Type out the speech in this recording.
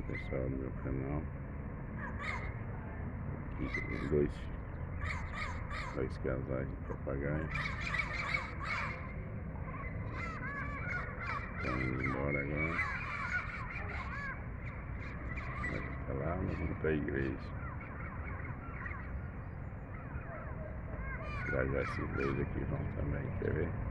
pessoal do meu canal. Aqui tem dois casais de papagaio. Estão indo embora agora. Tá lá, nós vamos para a igreja. Já esses dois aqui vão também, quer ver?